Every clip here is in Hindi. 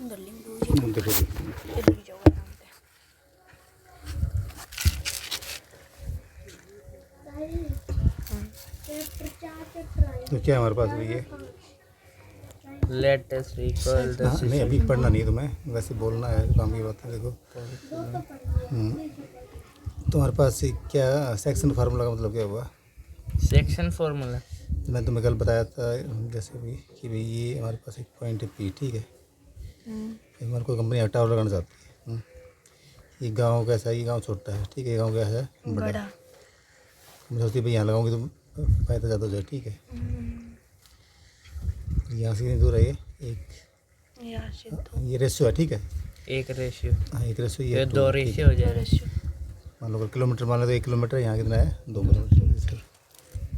देखो तो क्या हमारे पास भी है लेटेस्ट इक्वल हाँ, नहीं अभी पढ़ना नहीं तुम्हें, वैसे बोलना है काम की बात है। देखो तुम्हारे पास क्या सेक्शन फार्मूला का मतलब क्या हुआ? सेक्शन फार्मूला मैं तुम्हें कल बताया था जैसे भी कि भाई ये हमारे पास एक पॉइंट है पी, ठीक है। हमारे को कंपनी टावर लगाना चाहती है। ये गांव कैसा है, ये गांव छोटा है, ठीक है। गांव कैसा है, बड़ा। मैं सोचती भाई यहाँ लगाऊंगी तो फ़ायदा ज़्यादा हो जाए, ठीक है। यहाँ से कितनी दूर है ये रेशियो है, ठीक है। एक रेशियो, हाँ एक रेशियो, ये ये 2 रेशियो हो जाए रेशियो। मान लो किलोमीटर मान लो तो 1 किलोमीटर, यहाँ कितना है 2 किलोमीटर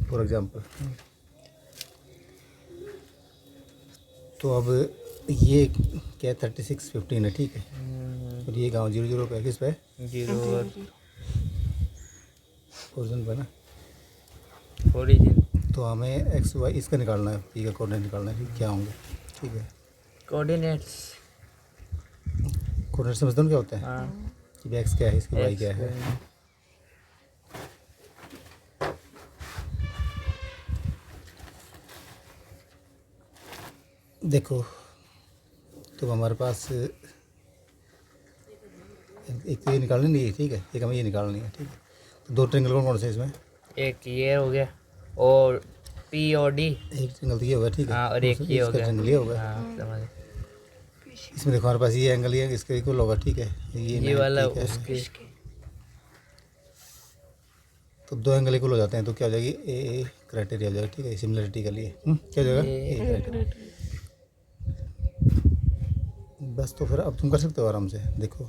फॉर एग्जाम्पल। तो अब ये क्या 3615 है, ठीक है। और ये गांव 00 पे किस पे 0 ओरिजिन पे ना। ओरिजिन तो हमें एक्स वाई इसका निकालना है, पी का कोऑर्डिनेट निकालना है, ठीक क्या होंगे, ठीक है। कोऑर्डिनेट्स। कोऑर्डिनेट समझते हो क्या होता है? हाँ, कि एक्स क्या है, इसकी वाई क्या है। देखो तो हमारे पास एक तो ये निकालनी नहीं है, ठीक है। एक हमें ये निकालनी है, ठीक है। तो 2 ट्रेंगल कौन कौन से इसमें? एक ये हो गया और पी और डी। एक ट्रेंगल तो ये होगा, ठीक है। हाँ, और एक ये हो इसका गया। ट्रेंगल ये होगा। हाँ समझ। इसमें देखो हमारे पास ये एंगल ये इसका इक्वल होगा, ठीक है। ये 90 वाला का है। उसके तो 2 एंगल इक्वल हो जाते हैं तो क्या हो जाएगी, ए क्राइटेरिया हो जाएगा, ठीक है। सिमिलरिटी के लिए क्या हो जाएगा, ए क्राइटेरिया। बस तो फिर अब तुम कर सकते हो आराम से। देखो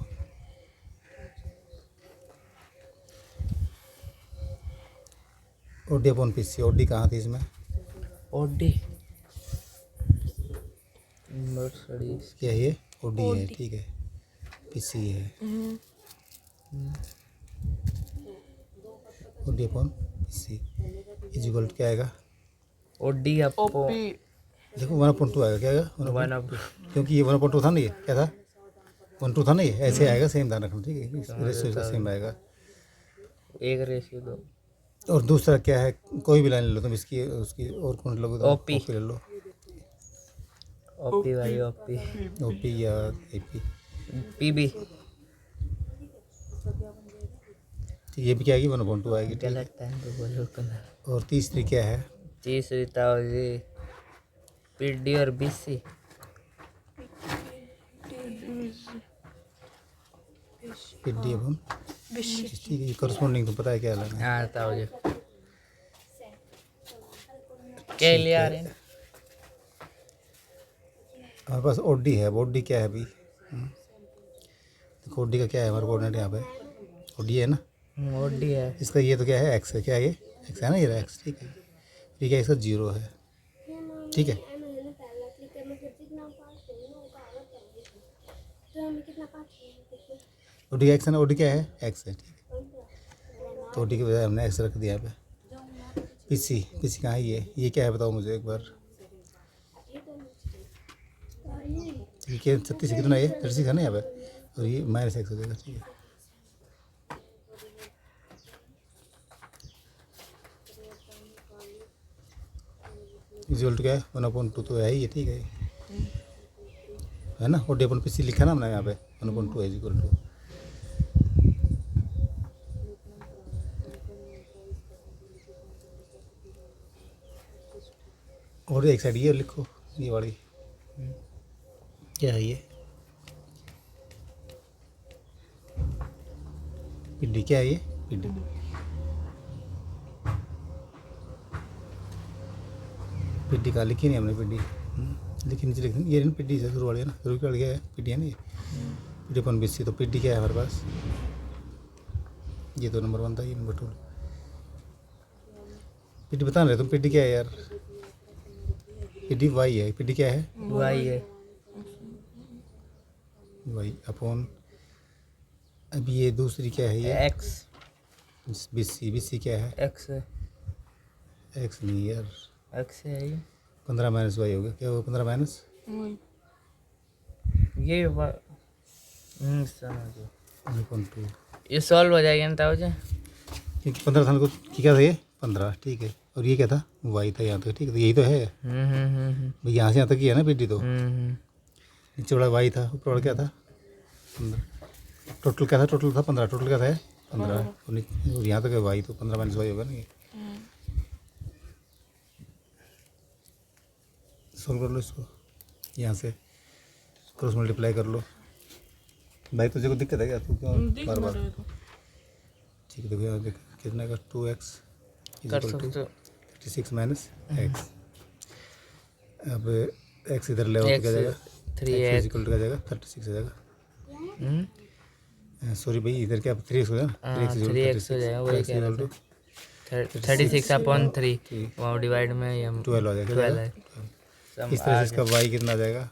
ओडी अपॉन पी सी, ओडी कहाँ थी इसमें, ओडी क्या है ये ओडी है, ठीक है। पी सी है OD upon P C is equal to क्या आएगा, ओडी अपो देखो 1/2 आएगा, क्या आएगा 1/2। क्योंकि ये 1/2 था ना, ये क्या था 1/2 था ना, ये ऐसे आएगा, सेम ध्यान रखना, ठीक है। रेशियो इसका सेम आएगा। एक रेशियो 2। और दूसरा क्या है, कोई भी लाइन ले लो तुम, इसकी उसकी और कौन लोगे तो ओपी ले लो, ओपी भाई ओपी ओपी या एपी, पीबी। ये भी क्या आएगी 1/2 आएगी, ठीक है। गलत टाइम पे बोलो कलर। और तीसरी क्या है, तीसरी ताऊजी पीडी और बीसी। पीडी अपॉन ठीक है। ये करस्पॉन्डिंग तो पता है क्या लेना है। हाँ ताऊजी क्या लिया रहे हैं? हमारे पास ओडी है, ओडी क्या है अभी, देखो ओडी का क्या है हमारे कोऑर्डिनेट यहाँ पे, ओडी है ना। ओडी है इसका ये तो क्या है एक्स है, क्या है ये एक्स है ना, ये एक्स, ठीक है। ठीक है, इसका 0 है, ठीक है। ओडी का एक्स है ना, ओडी क्या है एक्स है, ठीक है। तो ओडी के बजाय हमने एक्स रख दिया यहाँ पे। पीसी, पीसी कहाँ है ये क्या है बताओ मुझे एक बार। ठीक है 36 कितना है, 36 है ना यहाँ पे, और ये -x हो जाएगा, ठीक है। इक्वल टू क्या है 1/2 तो है ही ये, ठीक है ना। और डेपन पी सी लिखा ना हमने यहाँ पे 1/2 है इक्वल टू। और एक साइड ये लिखो, ये वाली क्या है ये पिड्डी, क्या है ये पिड्डी। पिड्डी कहाँ लिखी नहीं हमने, पिड्डी लिखी नीचे लिख ये ना, पिड्डी से शुरू वाली है ना, शुरू की क्या है पिड्डी है ना, ये पिड्डी अपन बीसी। तो पिड्डी क्या है हमारे पास, ये तो नंबर 1 था, ये नंबर 2। पिड्डी बता रहे तुम, पिड्डी क्या है यार, पिड्डी वाई है, पिड्डी क्या है वाई है वाई अपॉन, अब ये दूसरी क्या है ये एक्स। बीसी, बीसी क्या है एक्स है, एक्स नहीं यार, एक्स है ये 15 - y हो गया, क्या होगा 15 - ये समझ गया। 1.2 ये सॉल्व हो जाएगा ना ताऊ जी? क्योंकि 15 था को क्या था ये 15 ठीक है, और ये क्या था वाई था यहाँ तक ठीक है, तो यही तो है भाई, यहाँ से यहाँ तक ही है ना पीडी, तो नीचे वाला वाई था, ऊपर वाला क्या था 15, टोटल क्या था, टोटल था 15, टोटल क्या था 15 और यहाँ तक है वाई, तो 15 माइनस वाई होगा ना ये। सोल्व कर लो इसको, यहाँ से क्रॉस मल्टीप्लाई कर लो। भाई तुझे को दिक्कत है क्या, तू क्यों बार बार? ठीक है, देखो यहाँ देख कितना का 2x कर सकते हो। 36 माइनस x। अब x इधर ले आओ तो क्या जाएगा 3x इक्वल टू क्या जाएगा 36 हो जाएगा। सॉरी भाई, इधर क्या 3x हो जाएगा, 3x हो जाएगा, वही कह रहा था। 36/3 वहाँ डिवाइड में ये 12 हो जाएगा, 12 है। इस तरह से इसका y कितना आ जाएगा,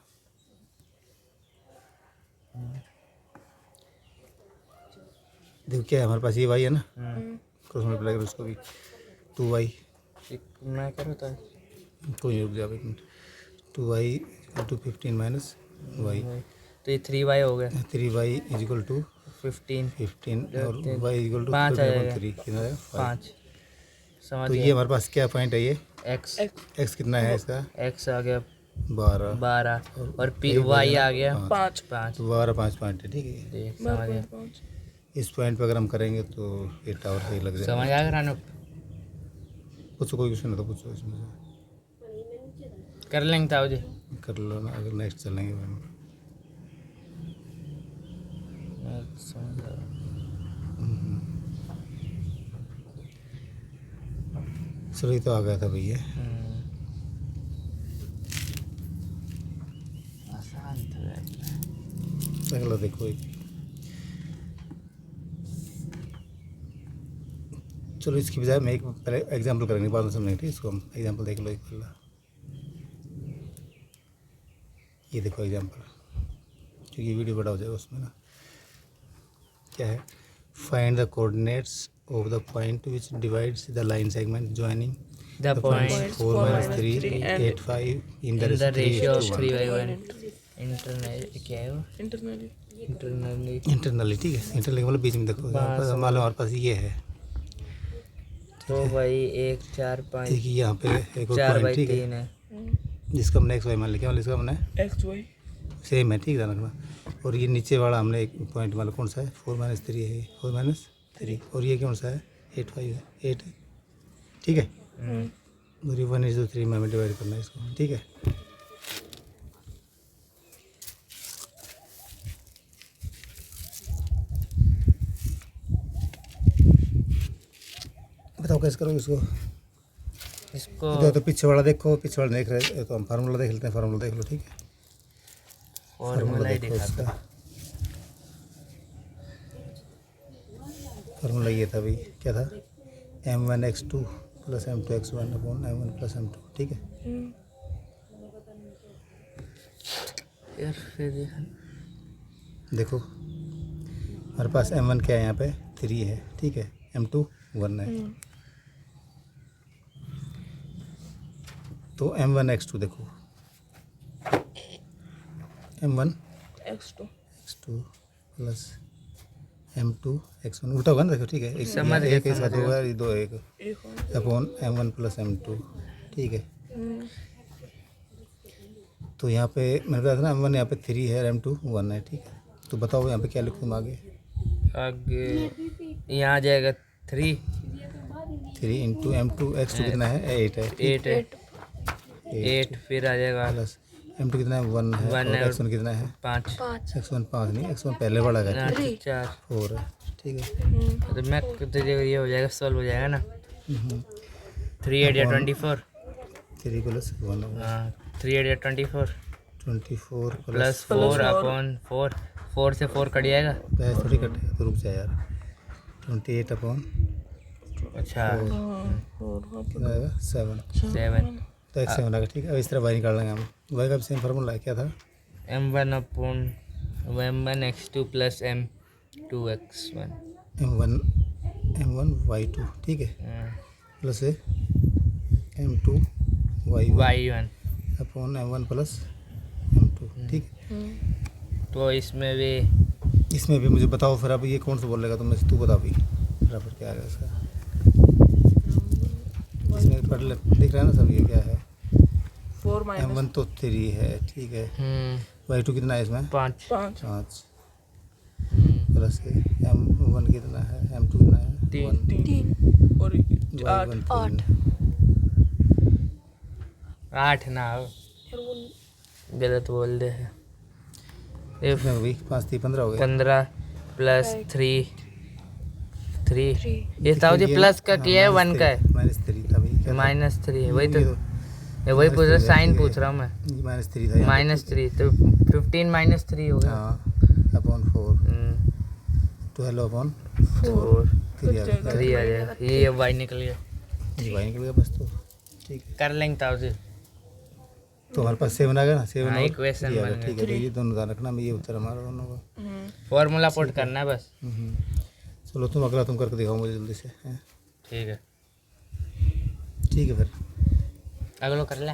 देखो क्या है हमारे पास, ये y है ना, क्रॉस मल्टीप्लाई करो उसको भी 2y, मैं करूँ तो कोई रुक जाओ एक मिनट, 2y = 15 माइनस y, तो ये 3y हो गया 3y = 15 और y = 5 आ जाएगा 3 कितना है 5 समझ तो ये गया। हमारे पास क्या पॉइंट है, ये x x कितना है इसका x आ गया 12 और y आ गया 5 तो 12 5 पॉइंट है ठीक है। देख समझ गया, इस पॉइंट पे अगर हम करेंगे तो ये टावर सही लग जाएगा। समझ आएगा रानू? पूछो कोई क्वेश्चन है तो पूछो, इसमें से कर लेंगे ताऊ जी। कर लो ना, अगर नेक्स्ट चलेंगे चलो ये तो आ गया था भैया, आसान था। अगला देखो एक, चलो इसकी बजाय मैं एक पहले एग्जाम्पल करेंगे बाद में समझेंगे, ठीक है? इसको हम एग्जाम्पल देख लो एक पहला, ये देखो एग्जाम्पल, क्योंकि वीडियो बड़ा हो जाएगा उसमें ना। क्या है, find the coordinates of the point which divides the line segment joining The points 4 - 3 8 5 in the in the ratio of 3:1 3/1 internal क्या है वो? इंटरनली इंटरनली, ठीक है, इंटरनली मतलब बीच में देखो, यहाँ पर मान लो हमारे पास ये है, तो भाई 1 4 5 देखिए यहाँ पे एक और 4 पॉइंट, बाई ठीक है, 3 है। जिसका हमने एक्स वाई मान लिया, जिसका हमने सेम है, ठीक है रखना। और ये नीचे वाला हमने एक पॉइंट वाला कौन सा है 4 - 3 है, 4 - 3, और ये कौन सा है 8 5 है, 8 है, ठीक है। और ये 1:3 में हमें डिवाइड करना है इसको, ठीक है। बताओ कैसे करोगे इसको, इसको इधर तो पीछे वाला देखो, पीछे वाला देख रहे तो हम फार्मूला देख लेते हैं, फार्मूला देख लो, ठीक है। फॉर्मूला ही देखो दिखाता। इसका फार्मूला ये था भाई, क्या था m1x2 + m2x1 / m1 + m2, ठीक है। यार फिर देखो हमारे पास m1 क्या है, यहाँ पे 3 है, ठीक है, m2 1 है, तो m1x2 देखो, m1x2 + m2x1 उल्टा होगा ना, देखो ठीक है, एक साथ होगा, ये दो एक अपॉन m1 + m2, ठीक है। तो यहाँ पे मैंने बताया था ना m1 यहाँ पे 3 है और m2 1 है, ठीक है। तो बताओ यहाँ पे क्या लिखूँ आगे, यहाँ आ जाएगा 3 × m2 x2 कितना है 8 है, 8 है 8 फिर आ जाएगा प्लस m2 कितना है 1 है, और x1 कितना है 5 x1 5 नहीं, x1 पहले वाला है 4 4 है, ठीक है। तो मैं तुझे ये हो जाएगा, सॉल्व हो जाएगा ना। 3 8 या 24 3 + 1 होगा, हाँ 3 8 या 24 24 प्लस 4/4 4 से 4 कट जाएगा। पैसे थोड़ी कटेगा, तो रुक जा यार, 28/4 अच्छा कितना आएगा 7, 7 तो x 7 आएगा, ठीक है। अब इस तरह y निकाल लेंगे हम, y का भी सेम फार्मूला है, क्या था m1x2 + m2x1 m1 y2, ठीक है, plus m2 y1 y1 upon m1 + m2, ठीक है। तो इसमें भी इसमें भी मुझे बताओ फिर, अब ये कौन सा बोलेगा तुम में से, तू बता भी बराबर क्या है इसका। इसमें पढ़ ले, दिख रहा है ना सब, ये क्या है। 4 माइनस M1 तो 3 है, ठीक है। Y2 कितना है इसमें, 5 5 5 प्लस M1 कितना है, M2 कितना है, 1, 3 और 8 Y1 3, 8 ना हो, गलत बोल दे है। If कितने हो गई, 5 3 15 हो गए। 15 प्लस 3 ये था जी, प्लस का किया है 1 का है, -3 था भाई, क्या था? -3 है, वही तो ये वही पूछ रहा, -3 साइन ठीक है। पूछ रहा हूँ मैं। ये -3 था यहाँ पे। -3 तो 15 -3 हो गया। हाँ अपॉन 4, 12 अपॉन 4 3 आ गया। 3 आ जाएगा, ये वाई निकल गया। ये भाई निकल गया बस, तो ठीक है। कर लेंगे ताऊ जी। तो हमारे पास 7 आ गया ना, 7 हाँ, और equation 3 आ गया, बन ठीक है। तो ये दोनों ध्यान रखना, मैं ये उत्तर हमारा दोनों का। फॉर्मूला पुट करना है बस। चलो तुम अगला तुम करके दिखाओ मुझे जल्दी से, हैं? ठीक है, ठीक है फिर। अगलो कर ले।